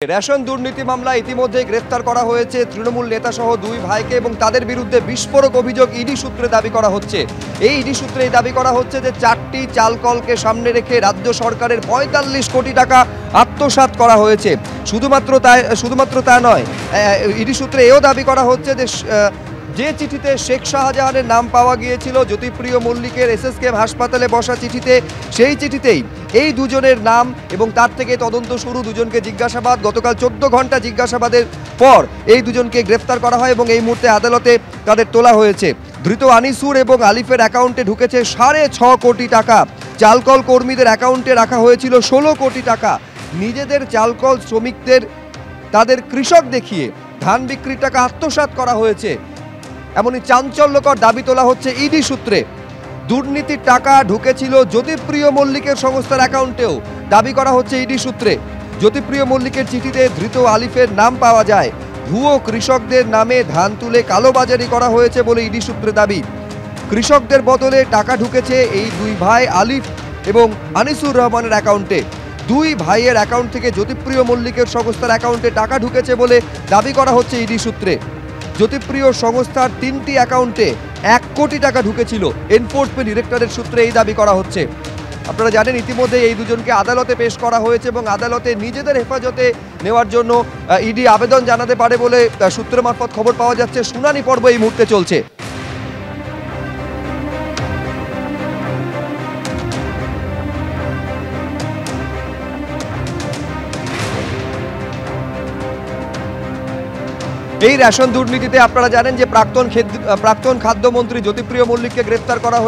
Ration দুর্নীতি মামলায় ইতিমধ্যে গ্রেফতার করা হয়েছে তৃণমূল নেতা সহ দুই ভাইকে এবং তাদের বিরুদ্ধে বিস্ফোরক অভিযোগ ইডি সূত্রে দাবি করা হচ্ছে। এই ইডি সূত্রেই দাবি করা হচ্ছে যে 4টি চালকলকে সামনে রেখে রাজ্য সরকারের ৪৫ কোটি টাকা আত্মসাৎ করা হয়েছে। শুধুমাত্র তা নয়, ইডি সূত্রে এও দাবি করা হচ্ছে যে চিঠিতে শেখ শাহজাহানের নাম পাওয়া গিয়েছিল জ্যোতিপ্রিয় মল্লিকের এসএসকেএম হাসপাতালে বসা চিঠিতে, সেই চিঠিতেই এই দুজনের নাম এবং তার থেকে তদন্ত শুরু, দুজনকে জিজ্ঞাসাবাদ। গতকাল 14 ঘন্টা জিজ্ঞাসাবাদের পর এই দুজনকে গ্রেফতার করা হয় এবং এই মুহূর্তে আদালতে তাদের তোলা হয়েছে। ধৃত আনিসুর এবং আলিফের অ্যাকাউন্টে ঢুকেছে 6.5 কোটি টাকা। চালকল কর্মীদের অ্যাকাউন্টে রাখা হয়েছিল 16 কোটি টাকা। নিজেদের চালকল শ্রমিকদের তাদের কৃষক দেখিয়ে ধান বিক্রির টাকা আত্মসাৎ করা হয়েছে, এমনই চাঞ্চল্যকর দাবি তোলা হচ্ছে ইডি সূত্রে। দুর্নীতির টাকা ঢুকেছিল জ্যোতিপ্রিয় মল্লিকের সংস্থার অ্যাকাউন্টেও, দাবি করা হচ্ছে ইডি সূত্রে। জ্যোতিপ্রিয় মল্লিকের চিঠিতে ধৃত আলিফের নাম পাওয়া যায়। ভুয়ো কৃষকদের নামে ধান তুলে কালোবাজারি করা হয়েছে বলে ইডি সূত্রে দাবি। কৃষকদের বদলে টাকা ঢুকেছে এই দুই ভাই আলিফ এবং আনিসুর রহমানের অ্যাকাউন্টে। দুই ভাইয়ের অ্যাকাউন্ট থেকে জ্যোতিপ্রিয় মল্লিকের সংস্থার অ্যাকাউন্টে টাকা ঢুকেছে বলে দাবি করা হচ্ছে ইডি সূত্রে। জ্যোতিপ্রিয় সংস্থার 3টি অ্যাকাউন্টে 1 কোটি টাকা ঢুকেছিল। এনফোর্সমেন্ট ডিরেক্টরের সূত্রে এই দাবি করা হচ্ছে। আপনারা জানেন ইতিমধ্যে এই দুজনকে আদালতে পেশ করা হয়েছে এবং আদালতে নিজেদের হেফাজতে নেওয়ার জন্য ইডি আবেদন জানাতে পারে বলে সূত্র মারফত খবর পাওয়া যাচ্ছে। শুনানি পর্ব এই মুহূর্তে চলছে। এই রেশন দুর্নীতিতে আপনারা জানেন যে প্রাক্তন খাদ্যমন্ত্রী জ্যোতিপ্রিয় মল্লিককে গ্রেফতার করা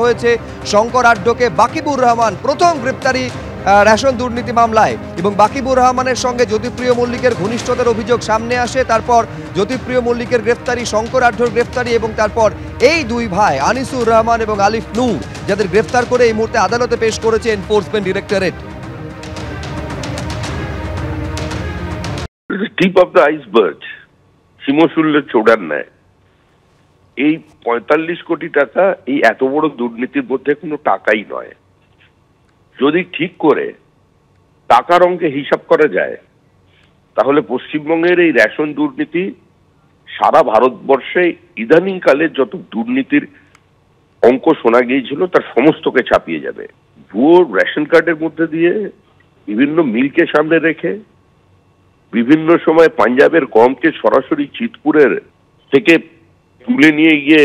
হয়েছে শঙ্কর আড্ডকে। বাকিবুর রহমান প্রথম গ্রেপ্তারি রেশন দুর্নীতি মামলায়, এবং বাকিবুর রহমানের সঙ্গে জ্যোতিপ্রিয় মল্লিকের ঘনিষ্ঠতার অভিযোগ সামনে আসে। তারপর জ্যোতিপ্রিয় মল্লিকের গ্রেফতারি, শঙ্কর আড্ডর গ্রেফতারি এবং তারপর এই দুই ভাই আনিসুর রহমান এবং আলিফ নূর, যাদের গ্রেফতার করে এই মুহূর্তে আদালতে পেশ করেছে Enforcement Directorate. Tip of the iceberg, হিমশূল্যের চূড়ার ন্যায়। এই ৪৫ কোটি টাকা এই এত বড় দুর্নীতির মধ্যে কোনো টাকাই নয়। যদি ঠিক করে টাকার অঙ্কে হিসাব করা যায় তাহলে পশ্চিমবঙ্গের এই রেশন দুর্নীতি সারা ভারতবর্ষে ইদানিংকালে যত দুর্নীতির অঙ্ক শোনা গিয়েছিল তার সমস্তকে ছাপিয়ে যাবে। ভুয়ো রেশন কার্ডের মধ্যে দিয়ে বিভিন্ন মিলকে সামনে রেখে বিভিন্ন সময় পাঞ্জাবের গমকে সরাসরি চিতপুরের থেকে তুলে নিয়ে গিয়ে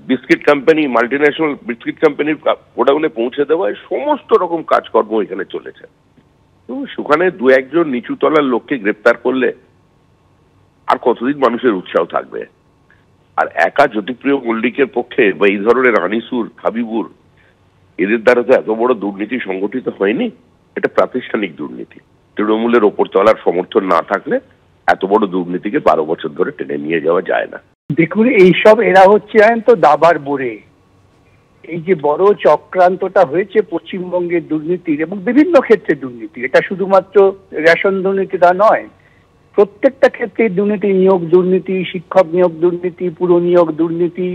বিস্কিট কোম্পানি, মাল্টিন্যাশনাল বিস্কিট কোম্পানির গোডাউনে পৌঁছে দেওয়ায় সমস্ত রকম কাজকর্ম এখানে চলেছে। তো সেখানে 2-1 জন নিচু তলার লোককে গ্রেপ্তার করলে আর কতদিন মানুষের উৎসাহ থাকবে? আর একা জ্যোতিপ্রিয় মল্লিকের পক্ষে বা এই ধরনের আনিসুর, হাবিবুর, এদের দ্বারা তো এত বড় দুর্নীতি সংগঠিত হয়নি। এটা প্রাতিষ্ঠানিক দুর্নীতি। তৃণমূলের ওপর তলার সমর্থন না থাকলে এত বড় দুর্নীতিকে 12 বছর ধরে টেনে নিয়ে যাওয়া যায় না। দেখুন, এইসব এরা হচ্ছে তো দাবার বোরে। এই যে বড় চক্রান্তটা হয়েছে পশ্চিমবঙ্গের দুর্নীতির এবং বিভিন্ন ক্ষেত্রে দুর্নীতি, এটা শুধুমাত্র রেশন দুর্নীতিটা নয়, প্রত্যেকটা ক্ষেত্রে দুর্নীতি, নিয়োগ দুর্নীতি, শিক্ষক নিয়োগ দুর্নীতি, পুর নিয়োগ দুর্নীতি,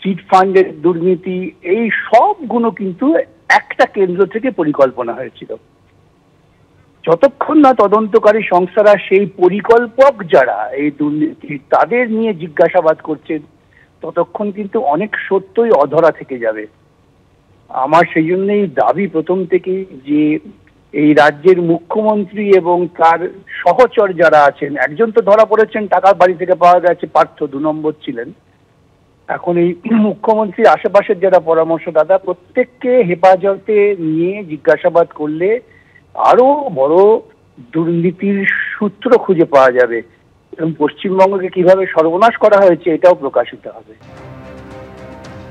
চিট ফান্ডের দুর্নীতি, এই সবগুলো কিন্তু একটা কেন্দ্র থেকে পরিকল্পনা হয়েছিল। যতক্ষণ না তদন্তকারী সংস্থারা সেই পরিকল্পক যারা এই দুর্নীতি তাদের নিয়ে জিজ্ঞাসাবাদ করছেন, ততক্ষণ কিন্তু অনেক সত্যই অধরা থেকে যাবে। আমার সেই জন্যই দাবি প্রথম থেকে যে এই রাজ্যের মুখ্যমন্ত্রী এবং তার সহচর যারা আছেন, একজন তো ধরা পড়েছেন, টাকা বাড়ি থেকে পাওয়া গেছে, পার্থ 2 নম্বর ছিলেন। এখন এই মুখ্যমন্ত্রীর আশেপাশের যারা পরামর্শদাতা, প্রত্যেককে হেফাজতে নিয়ে জিজ্ঞাসাবাদ করলে আরো বড় দুর্নীতির সূত্র খুঁজে পাওয়া যাবে এবং পশ্চিমবঙ্গকে কিভাবে সর্বনাশ করা হয়েছে এটাও প্রকাশিত হবে।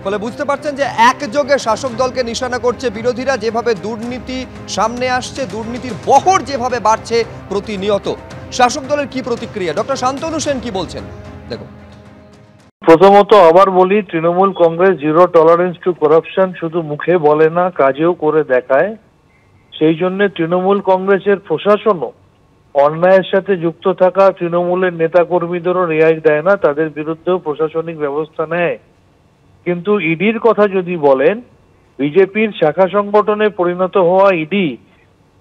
ফলে বুঝতে পারছেন যে একযোগে শাসক দলকে নিশানা করছে বিরোধীরা, যেভাবে দুর্নীতি সামনে আসছে, দুর্নীতির বহর যেভাবে বাড়ছে প্রতিনিয়ত। শাসক দলের কি প্রতিক্রিয়া, ডক্টর শান্তনু সেন কি বলছেন দেখুন। প্রথমত আবার বলি, Trinamool Congress zero tolerance two corruption শুধু মুখে বলে না, কাজেও করে দেখায়। সেই জন্য তৃণমূল কংগ্রেসের প্রশাসনও অন্যায়ের সাথে যুক্ত থাকা তৃণমূলের নেতাকর্মীদেরও রেয়াই দেয় না, তাদের বিরুদ্ধেও প্রশাসনিক ব্যবস্থা নেয়। কিন্তু ইডির কথা যদি বলেন, বিজেপির শাখা সংগঠনে পরিণত হওয়া ইডি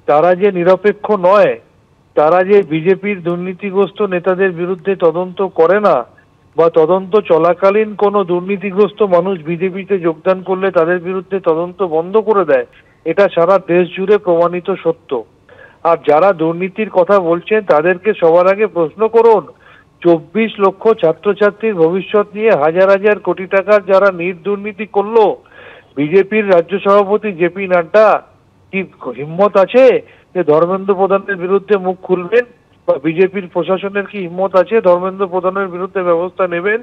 তারা যে নিরপেক্ষ নয়, তারা যে বিজেপির দুর্নীতিগ্রস্ত নেতাদের বিরুদ্ধে তদন্ত করে না, বা তদন্ত চলাকালীন কোনো দুর্নীতিগ্রস্ত মানুষ বিজেপিতে যোগদান করলে তাদের বিরুদ্ধে তদন্ত বন্ধ করে দেয়, এটা সারা দেশ জুড়ে প্রমাণিত সত্য। আর যারা দুর্নীতির কথা বলছেন তাদেরকে সবার আগে প্রশ্ন করুন, 24 লক্ষ ছাত্রছাত্রীর ভবিষ্যৎ নিয়ে হাজার হাজার কোটি টাকার যারা দুর্নীতি করলো, বিজেপির রাজ্য সভাপতি জেপি নাড্ডা কি হিম্মত আছে যে ধর্মেন্দ্র প্রধানের বিরুদ্ধে মুখ খুলবেন, বা বিজেপির প্রশাসনের কি হিম্মত আছে ধর্মেন্দ্র প্রধানের বিরুদ্ধে ব্যবস্থা নেবেন?